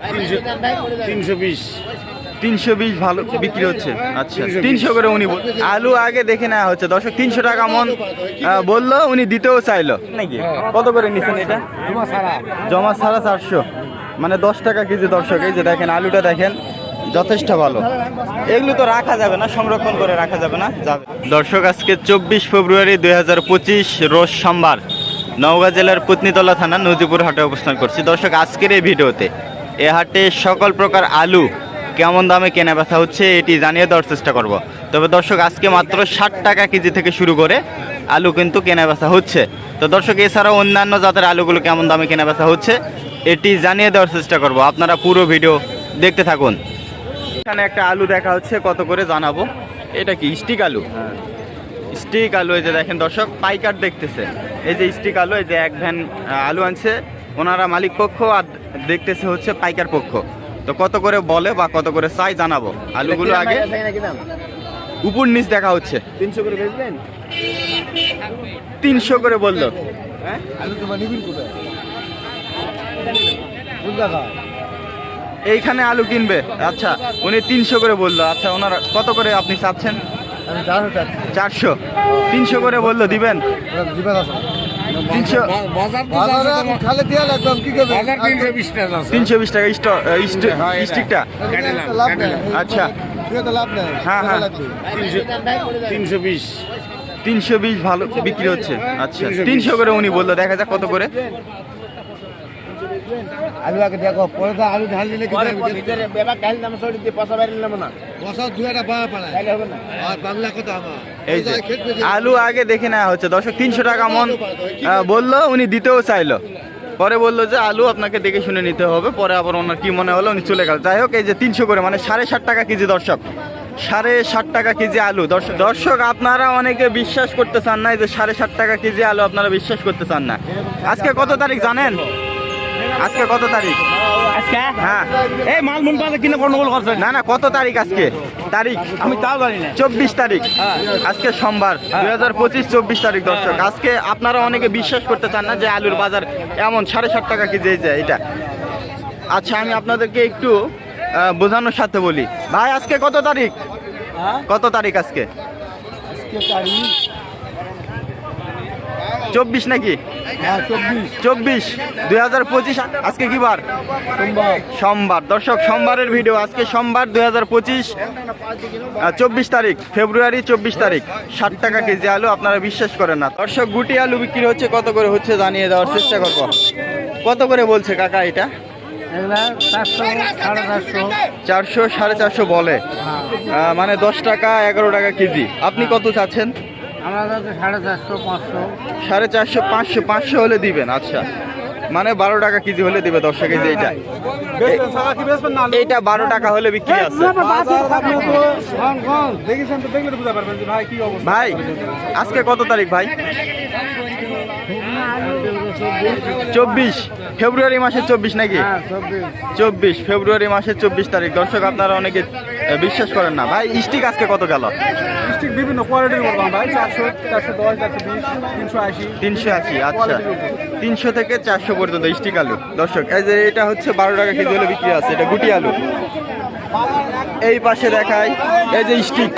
320 320 ভালো বিক্রি হচ্ছে। আচ্ছা 300 করে উনি আলু আগে দেখে নেওয়া হচ্ছে দর্শক। 300 টাকা মন বললো, উনি দিতেও চাইলো নাকি? কত করে নিচ্ছেন এটা? জমা ছাড়া 400, মানে 10 টাকা কেজি দর্শক। এই যে দেখেন আলুটা দেখেন, যথেষ্ট ভালো। এগুলো তো রাখা যাবে না, সংরক্ষণ করে রাখা যাবে না, যাবে। দর্শক আজকে 24 ফেব্রুয়ারি 2025 রোজ সোমবার, নওগাঁ জেলার পুতনিতলা থানা নজিপুর হাটে অবস্থান করছি দর্শক। আজকের এই ভিডিওতে এ হাটে সকল প্রকার আলু কেমন দামে কেনা বেচা হচ্ছে এটি জানিয়ে দেওয়ার চেষ্টা করব। তবে দর্শক আজকে মাত্র 60 টাকা কেজি থেকে শুরু করে আলু কিন্তু কেনা বেচা হচ্ছে। তো দর্শক এছাড়াও অন্যান্য জাতের আলুগুলো কেমন দামে কেনা বেচা হচ্ছে এটি জানিয়ে দেওয়ার চেষ্টা করব। আপনারা পুরো ভিডিও দেখতে থাকুন। এখানে একটা আলু দেখা হচ্ছে, কত করে জানাবো। এটা কি স্টিক আলু? স্টিক আলু। এই যে দেখেন দর্শক, পাইকার দেখতেছে। এই যে স্টিক আলু, এই যে এক ভ্যান আলু আনছে ওনারা মালিক পক্ষ, আর দেখতেছে হচ্ছে পাইকার পক্ষ। তো কত করে বলে বা কত করে চাই জানাবো। আলুগুলো আগে উপর নিচ দেখা হচ্ছে। 300 করে বেচবেন? 300 করে বললো। হ্যাঁ, আলু তোমার নিবিন কোথায়? এইখানে আলু কিনবে। আচ্ছা উনি 300 করে বললো। আচ্ছা ওনারা কত করে আপনি চাচ্ছেন? 400। 300 করে বললো, দিবেন? 300 320 টাকা স্টিকটা। আচ্ছা হ্যাঁ হ্যাঁ, 320 ভালো বিক্রি হচ্ছে। আচ্ছা 300 করে উনি বললো, দেখা যাক কত করে। আলু আগে দেখো, পরে তো আলু ঢাল দিলে ঢাল দাম সরি দিয়ে পয়সা বাইরে নিলাম না, পয়সা দুই একটা হবে না। আর বাংলা কথা আমার এই যে আলু আগে দেখে নেওয়া হচ্ছে দর্শক। 300 টাকা মন বললো, উনি দিতেও চাইলো। পরে বললো যে আলু আপনাকে দেখে শুনে নিতে হবে। পরে আবার ওনার কি মনে হলো, উনি চলে গেল। যাই হোক, এই যে 300 করে মানে 60.5 টাকা কেজি দর্শক। 60.5 টাকা কেজি আলু দর্শক। আপনারা অনেকে বিশ্বাস করতে চান না, এই যে 60.5 টাকা কেজি আলু আপনারা বিশ্বাস করতে চান না। আজকে কত তারিখ জানেন? আজকে কত তারিখ? হ্যাঁ, এই মাল মন পাশে কিনে গন্ডগোল করছে। না না, কত তারিখ আজকে? তারিখ আমি তাও জানি না। 24 তারিখ। আজকে সোমবার 2025 24 তারিখ দর্শক। আজকে আপনারা অনেকে বিশ্বাস করতে চান না যে আলুর বাজার এমন 60.5 টাকা কেজি এটা। আচ্ছা আমি আপনাদেরকে একটু বোঝানোর সাথে বলি। ভাই আজকে কত তারিখ? কত তারিখ আজকে? 24 নাকি? 24 2025। আজকে কি বার? সোমবার দর্শক। সোমবারের ভিডিও। আজকে সোমবার 2025 24 তারিখ ফেব্রুয়ারি 24 তারিখ। 60 টাকা কেজি আলু। আপনারা বিশ্বাস করেন না দর্শক। গুটি আলু বিক্রি হচ্ছে, কত করে হচ্ছে জানিয়ে দেওয়ার চেষ্টা করবো। কত করে বলছে কাকা এটা? 400 450 বলে, মানে 10 টাকা 11 টাকা কেজি। আপনি কত চাচ্ছেন? 450 500 500 হলে দিবেন। আচ্ছা মানে 12 টাকা কেজি হলে দিবে দর্শক। এই যে এইটা 12 টাকা হলে বিক্রি আছে। ভাই আজকে কত তারিখ ভাই? 24 ফেব্রুয়ারি মাসের 24 নাকি? 24 ফেব্রুয়ারি মাসের 24 তারিখ দর্শক। আপনারা অনেকে বিশ্বাস করেন না। ভাই স্টিক আজকে কত গেল? বিভিন্ন কোয়ালিটির ভাই 400 410 420 380 380। আচ্ছা 300 থেকে 400 পর্যন্ত স্টিক আলু দর্শক। এই যে এটা হচ্ছে 12 টাকা কেজি হলে বিক্রি আছে। এটা গুটি আলু। এই পাশে দেখাই, এই যে স্টিক,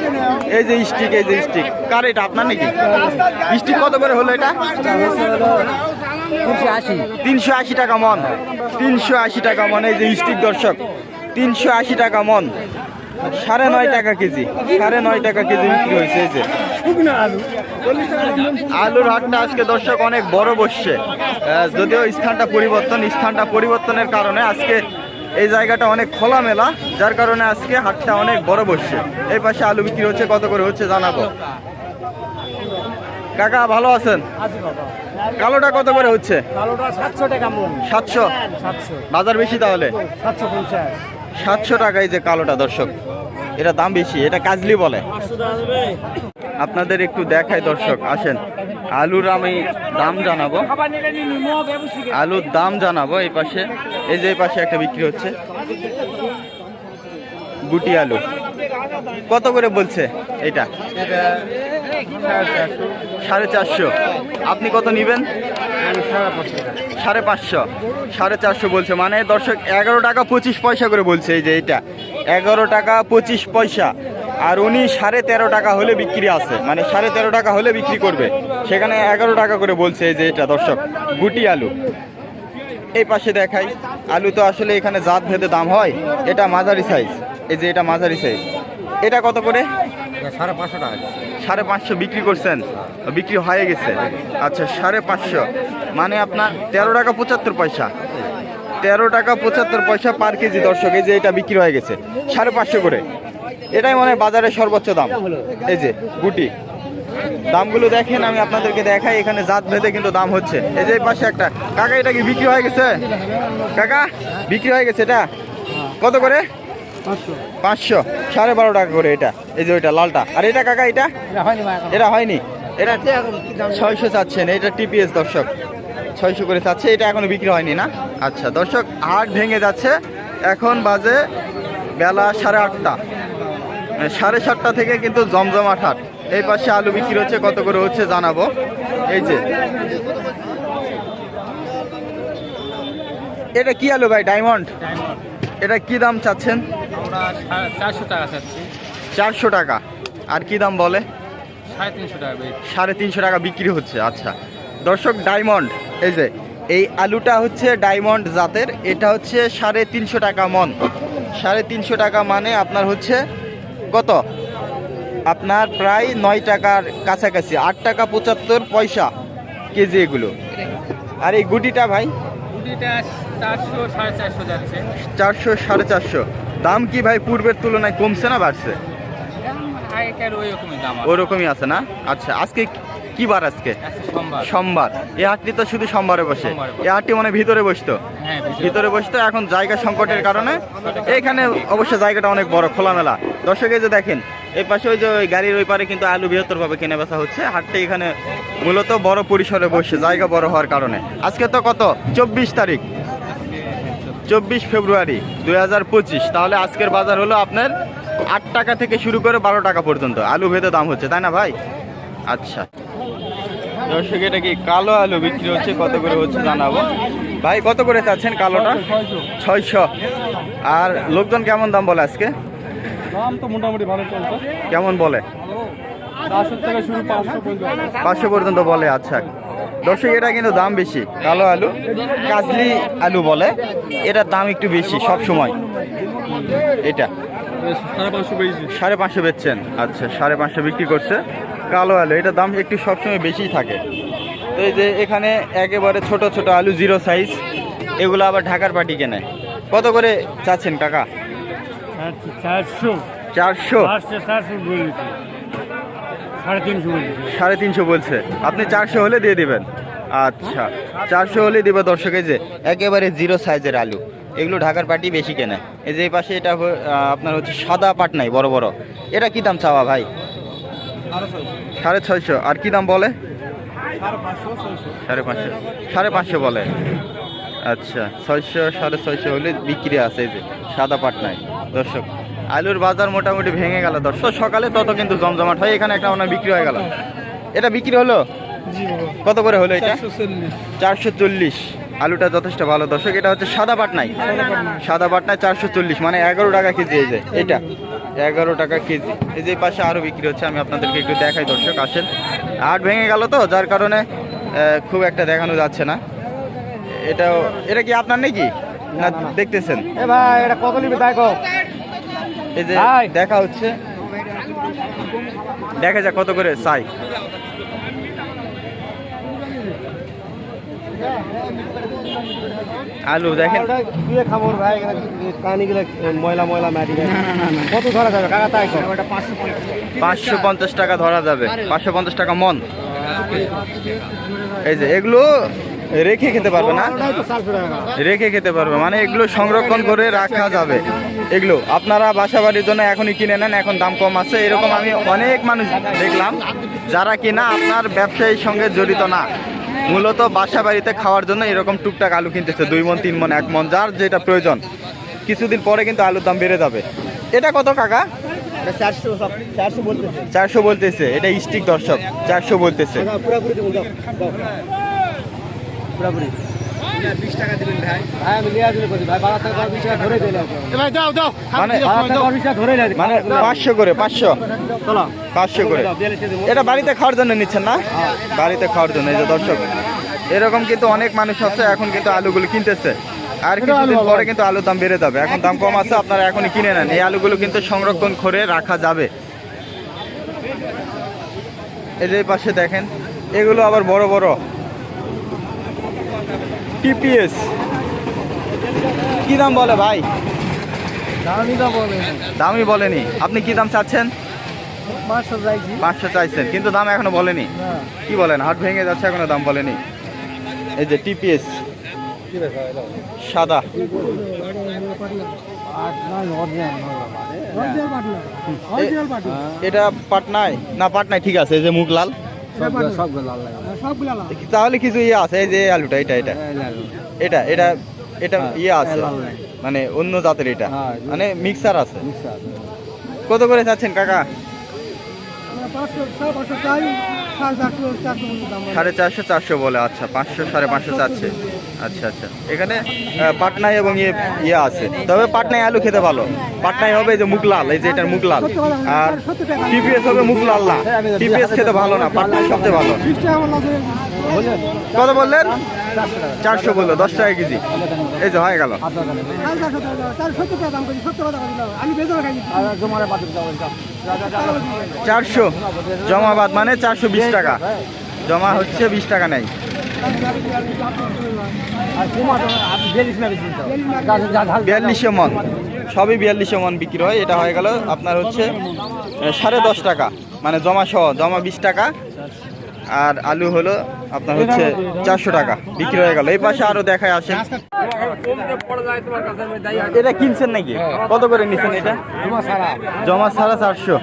এই যে স্টিক, এই যে স্টিক। কার এটা? আপনার নাকি? স্টিক কত করে হলো এটা? 380 টাকা মন। 380 টাকা মন এই যে স্টিক দর্শক। 380 টাকা মন, 9.5 টাকা কেজি। 9.5 টাকা কেজি বিক্রি হয়েছে। এই যে আলুর হাটটা আজকে দর্শক অনেক বড় বসছে। যদিও স্থানটা পরিবর্তনের কারণে আজকে এই জায়গাটা অনেক খোলামেলা, যার কারণে আজকে হাটটা অনেক বড় বসছে। এই পাশে আলু বিক্রি হচ্ছে, কত করে হচ্ছে জানাবো। কাকা ভালো আছেন? কালোটা কত করে হচ্ছে? 700। বাজার বেশি তাহলে? 700 টাকা এই যে কালোটা দর্শক। এটা দাম বেশি, এটা কাজলি বলে। আপনাদের একটু দেখাই দর্শক, আসেন। আলুর আমি দাম জানাবো, আলুর দাম জানাবো। এই পাশে, এই যে এই পাশে একটা বিক্রি হচ্ছে গুটি আলু। কত করে বলছে এটা? 450। আপনি কত নিবেন? 550, 450 বলছে, মানে দর্শক 11 টাকা 25 পয়সা করে বলছে। এই যে এটা 11 টাকা 25 পয়সা, আর উনি 13.5 টাকা হলে বিক্রি আছে, মানে 13.5 টাকা হলে বিক্রি করবে, সেখানে 11 টাকা করে বলছে। এই যে এটা দর্শক গুটি আলু। এই পাশে দেখাই, আলু তো আসলে এখানে জাত ভেদে দাম হয়। এটা মাঝারি সাইজ, এই যে এটা মাঝারি সাইজ। এটা কত করে? 550 টাকা। 550 বিক্রি করছেন, বিক্রি হয়ে গেছে। আচ্ছা 550, মানে আপনার 13 টাকা 75 পয়সা, 13 টাকা 75 পয়সা পার কেজি দর্শক। এই যে এটা বিক্রি হয়ে গেছে 550 করে। এটাই মনে হয় বাজারের সর্বোচ্চ দাম। এই যে গুটি দামগুলো দেখেন, আমি আপনাদেরকে দেখাই, এখানে জাত ভেদে কিন্তু দাম হচ্ছে। এই যে পাশে একটা কাকা, এটা কি বিক্রি হয়ে গেছে? কাকা বিক্রি হয়ে গেছে, এটা কত করে? 500, 12.5 টাকা করে এটা। এই যে ওইটা লালটা। আর এটা কাকা, এটা এটা হয়নি, এটা 600 চাচ্ছেন। এটা টিপিএস দর্শক, 600 করে চাচ্ছে। এটা এখনো বিক্রি হয়নি না? আচ্ছা দর্শক, হাট ভেঙে যাচ্ছে, এখন বাজে বেলা 8:30, 7:30 থেকে কিন্তু জমজমাট হাট। এই পাশে আলু বিক্রি হচ্ছে, কত করে হচ্ছে জানাবো। এই যে এটা কি আলু ভাই? ডায়মন্ড। এটা কি দাম চাচ্ছেন? 400 টাকা চাচ্ছি। 400 টাকা। আর কি দাম বলে? 350 টাকা। 350 টাকা বিক্রি হচ্ছে। আচ্ছা দর্শক, ডায়মন্ড, এই যে এই আলুটা হচ্ছে ডায়মন্ড জাতের। এটা হচ্ছে 350 টাকা মন। 350 টাকা মানে আপনার হচ্ছে কত? আপনার প্রায় 9 টাকার কাছাকাছি, 8 টাকা 75 পয়সা কেজি এগুলো। আর এই গুটিটা ভাই? গুটিটা 400 450 যাচ্ছে। 400 450। দাম কি ভাই পূর্বের তুলনায় কমছে না বাড়ছে? আগেকার ওইরকমই দাম আছে। ওরকমই আছে না? আচ্ছা আজকে কি বার? আজকে সোমবার। সোমবার। এই হাটটি তো শুধু সোমবারে বসে। এই হাটটি মানে ভিতরে বসতো, হ্যাঁ ভিতরে বসতো। এখন জায়গা সংকটের কারণে এখানে অবশ্য জায়গাটা অনেক বড়, খোলামেলা। দর্শক এই যে দেখেন, এই পাশে ওই যে ওই গাড়ির ওই পারে কিন্তু আলু বৃহত্তরভাবে কেনা বেচা হচ্ছে। হাটটা এখানে মূলত বড় পরিসরে বসে, জায়গা বড় হওয়ার কারণে। আজকে তো কত? 24 তারিখ, 24 ফেব্রুয়ারি 2025। তাহলে আজকের বাজার হলো আপনার 8 টাকা থেকে শুরু করে 12 টাকা পর্যন্ত আলু ভেদে দাম হচ্ছে, তাই না ভাই? আচ্ছা দর্শক, এটা কি কালো আলু বিক্রি হচ্ছে, কত করে হচ্ছে জানাবো। ভাই কত করে চাচ্ছেন কালোটা? 600। আর লোকজন কেমন দাম বলে আজকে? দাম তো মোটামুটি ভালো চলছে। কেমন বলে? 400 থেকে শুরু, 500 পর্যন্ত। 500 পর্যন্ত বলে। আচ্ছা দর্শক, এটা কিন্তু দাম বেশি। কালো আলু, কাজলি আলু বলে, এটার দাম একটু বেশি সব সময়। এটা 550 বেচছেন। আচ্ছা 550 বিক্রি করছে কালো আলু। এটার দাম একটু সবসময় বেশিই থাকে। তো এই যে এখানে একেবারে ছোট ছোট আলু, 0 সাইজ, এগুলো আবার ঢাকার পাটি কেনে। কত করে চাচ্ছেন কাকা? 400। 400? 350 বলছে। আপনি 400 হলে দিয়ে দিবেন? আচ্ছা 400 হলে দিবে দর্শক। এই যে একেবারে 0 সাইজের আলু, এগুলো ঢাকার পাটি বেশি কেনে। এই যে এই পাশে এটা আপনার হচ্ছে সাদা পাটনাই, বড় বড়। এটা কি দাম চাওয়া ভাই? 650। আর কি দাম বলে? 550, 550 বলে। আচ্ছা 600 650 হলে বিক্রি আছে। এই যে সাদা পাটনাই দর্শক। আলুর বাজার মোটামুটি ভেঙে গেল দর্শক, সকালে তত কিন্তু জমজমাট হয়। এখানে একটা মনে বিক্রি হয়ে গেল। এটা বিক্রি হলো কত করে হলো? এটা 440। আলুটা যথেষ্ট ভালো দর্শক। এটা হচ্ছে সাদা পাটনাই, সাদা পাটনায় 440, মানে 11 টাকা কেজি। এই যে এটা 11 টাকা কেজি। এই যে পাশে আরো বিক্রি হচ্ছে, আমি আপনাদেরকে একটু দেখাই দর্শক। আসেন, হাট ভেঙে গেল তো, যার কারণে খুব একটা দেখানো যাচ্ছে না। এটা কি আপনার নাকি না দেখতেছেন? ভাই এটা কত নিবে দেখো। এই যে দেখা হচ্ছে, দেখা যাক কত করে চাই। আলু দেখেন, খাবার ভাই কানি গুলো ময়লা ময়লা মাটি। কত ধরা যাবে কাকা? তাই 550 টাকা ধরা যাবে, 550 টাকা মন। এই যে এগুলো রেখে খেতে পারবে না? রেখে খেতে পারবে, মানে এগুলো সংরক্ষণ করে রাখা যাবে। এগুলো আপনারা বাসা বাড়ির জন্য এখনই কিনে নেন, এখন দাম কম আছে। এরকম আমি অনেক মানুষ দেখলাম যারা কিনা আপনার ব্যবসায়ীর সঙ্গে জড়িত না, মূলত বাসা বাড়িতে খাওয়ার জন্য এরকম টুকটাক আলু কিনতেছে, 2 মন 3 মন 1 মন, যার যেটা প্রয়োজন। কিছুদিন পরে কিন্তু আলুর দাম বেড়ে যাবে। এটা কত কাকা? 400 বলতেছে। এটা স্টিক দর্শক, 400 বলতেছে। 20 টাকা দিবেন ভাই। ভাই আমি লিয়া দিলে করি ভাই 12 টাকা 20 টাকা ধরে দিলে। ভাই দাও দাও। মানে 12 টাকা 20 টাকা ধরে দিলে। মানে 500 করে 500 চলো 500 করে। এটা বাড়িতে খাওয়ার জন্য নিচ্ছেন না? বাড়িতে খাওয়ার জন্য। এই যে দর্শক, এরকম কিন্তু অনেক মানুষ আছে এখন কিন্তু আলুগুলো কিনতেছে। আর কিছুদিন পরে কিন্তু আলুর দাম বেড়ে যাবে। এখন দাম কম আছে, আপনারা এখনই কিনে নেন। এই আলুগুলো কিন্তু সংরক্ষণ করে রাখা যাবে। এই পাশে দেখেন, এগুলো আবার বড় বড় টিপিএস। কি দাম বলে ভাই? দামই বলেনি। আপনি কি দাম চাচ্ছেন? 500 চাইছেন, কিন্তু দাম এখনো বলেনি। কি বলেন, হাট ভেঙে যাচ্ছে, এখনো দাম বলেনি। এই যে টিপিএস সাদা, এটা পাটনায় না? পাটনায় ঠিক আছে। এই যে মুখ লাল, তাহলে কিছু ইয়ে আছে। এই যে আলুটা, এটা এটা এটা এটা এটা ইয়ে আছে, মানে অন্য জাতের। এটা মানে মিক্সার আছে। কত করে চাচ্ছেন কাকা? 450 400 বলে। আচ্ছা, 500 550 চাচ্ছে। আচ্ছা আচ্ছা, এখানে পাটনায় এবং ইয়ে আছে। তবে পাটনায় আলু খেতে ভালো। পাটনায় হবে যে মুখ লাল, এই যে এটার মুখ লাল। আর টিপিএস হবে মুখ লাল না। টিপিএস খেতে ভালো না, পাটনায় সবচেয়ে ভালো। কত বললেন? 400 বললো, 10 টাকা কেজি। এই যে হয়ে গেল। 400 জমাবাদ মানে 420 টাকা। জমা হচ্ছে 20 টাকা নেই। 4200 মন, সবই 4200 মন বিক্রি হয়। এটা হয়ে গেল আপনার হচ্ছে 10.5 টাকা, মানে জমা সহ। জমা 20 টাকা, আর আলু হলো আপনার হচ্ছে 400 টাকা বিক্রি হয়ে গেল। এই পাশে আরো দেখায় আসেন। এটা কিনছেন নাকি? কত করে নিচ্ছেন এটা? জমা ছাড়া 400,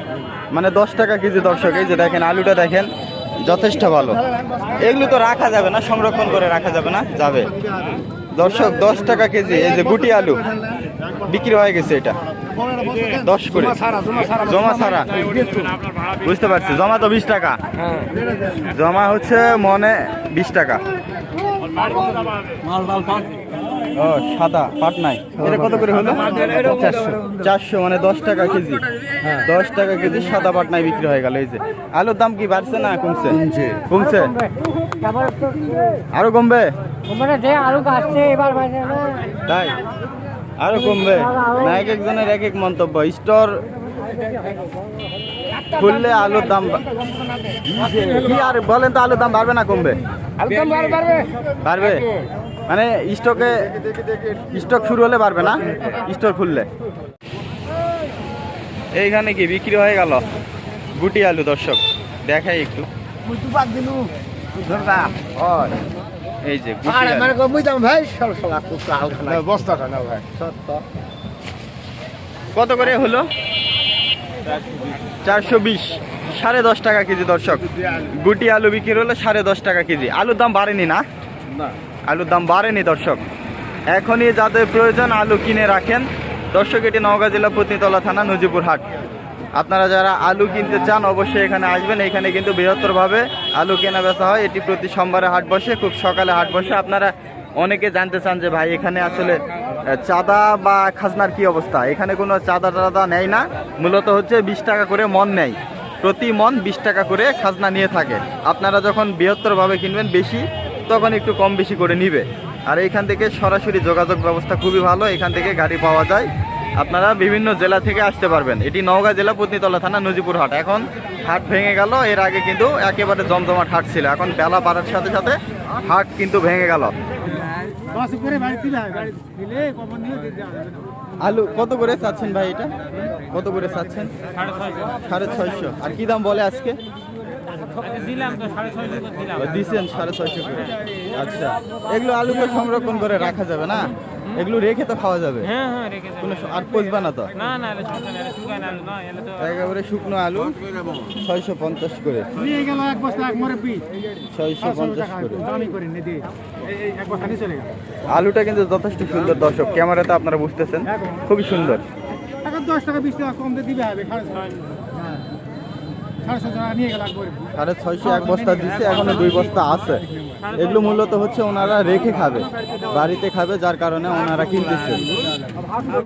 মানে 10 টাকা কেজি। দর্শক, এই যে দেখেন আলুটা দেখেন, যথেষ্ট ভালো। এগুলো তো রাখা যাবে না, সংরক্ষণ করে রাখা যাবে না? যাবে। দর্শক, 10 টাকা কেজি। এই যে গুটি আলু বিক্রি হয়ে গেছে, এটা 10 করে জমা ছাড়া। বুঝতে পারছি, জমা তো 20 টাকা। জমা হচ্ছে মনে 20 টাকা। ও সাদা পাটনায়, এটা কত করে হলো? 400, মানে 10 টাকা কেজি। 10 টাকা কেজি সাদা পাটনায় বিক্রি হয়ে গেল। এই যে আলুর দাম কি বাড়ছে না কমছে? কমছে। আরো কমবে? তাই আরো কমবে না? এক একজনের এক এক মন্তব্য। স্টোর খুললে আলুর দাম কি আর বলেন তো? আলুর দাম বাড়বে না কমবে? বাড়বে, মানে স্টক শুরু হলে বাড়বে না, স্টোর খুললে। এইখানে কি বিক্রি হয়ে গেল গুটি আলু। দর্শক দেখাই একটু। এই যে কত করে হলো? 420, 10.5 টাকা কেজি। দর্শক, গুটি আলু বিক্রি হলো 10.5 টাকা কেজি। আলুর দাম বাড়েনি না? আলুর দাম বাড়েনি। দর্শক, এখনই যাদের প্রয়োজন আলু কিনে রাখেন। দর্শক, এটি নওগাঁ জেলা পত্নীতলা থানা, নজিপুর হাট। আপনারা যারা আলু কিনতে চান অবশ্যই এখানে আসবেন। এখানে কিন্তু বৃহত্তরভাবে আলু কেনা বেচা হয়। এটি প্রতি সোমবারে হাট বসে, খুব সকালে হাট বসে। আপনারা অনেকে জানতে চান যে ভাই এখানে আসলে চাঁদা বা খাজনার কি অবস্থা? এখানে কোনো চাঁদা টাদা নেয় না, মূলত হচ্ছে 20 টাকা করে মন নেয়। প্রতি মন 20 টাকা করে খাজনা নিয়ে থাকে। আপনারা যখন বৃহত্তরভাবে কিনবেন বেশি, তখন একটু কম বেশি করে নিবে। আর এইখান থেকে সরাসরি যোগাযোগ ব্যবস্থা খুবই ভালো। এখান থেকে গাড়ি পাওয়া যায়। আপনারা বিভিন্ন জেলা থেকে আসতে পারবেন। এটি নওগাঁ জেলা পত্নীতলা থানা, নজিপুর হাট। এখন হাট ভেঙে গেল। এর আগে কিন্তু একেবারে জমজমাট হাট ছিল। এখন বেলা বাড়ার সাথে সাথে হাট কিন্তু ভেঙে গেল। আলু কত করে চাচ্ছেন ভাই? এটা কত করে চাচ্ছেন? 650। আর কি দাম বলে আজকে? দিচ্ছেন 650 করে। আচ্ছা, এগুলো আলু তো সংরক্ষণ করে রাখা যাবে না? এগুলো রেখে তো খাওয়া যাবে? কোনো আর পচবে না তো? একেবারে শুকনো আলু 650 করে। 650 করে। আলুটা কিন্তু যথেষ্ট সুন্দর। দর্শক, ক্যামেরাতে আপনারা বুঝতেছেন, খুবই সুন্দর। 10 টাকা 20 টাকা কম দিবে হবে। 650 এক বস্তা দিচ্ছে, এখনো 2 বস্তা আছে। এগুলো মূলত হচ্ছে ওনারা রেখে খাবে, বাড়িতে খাবে, যার কারণে ওনারা কিনতেছে।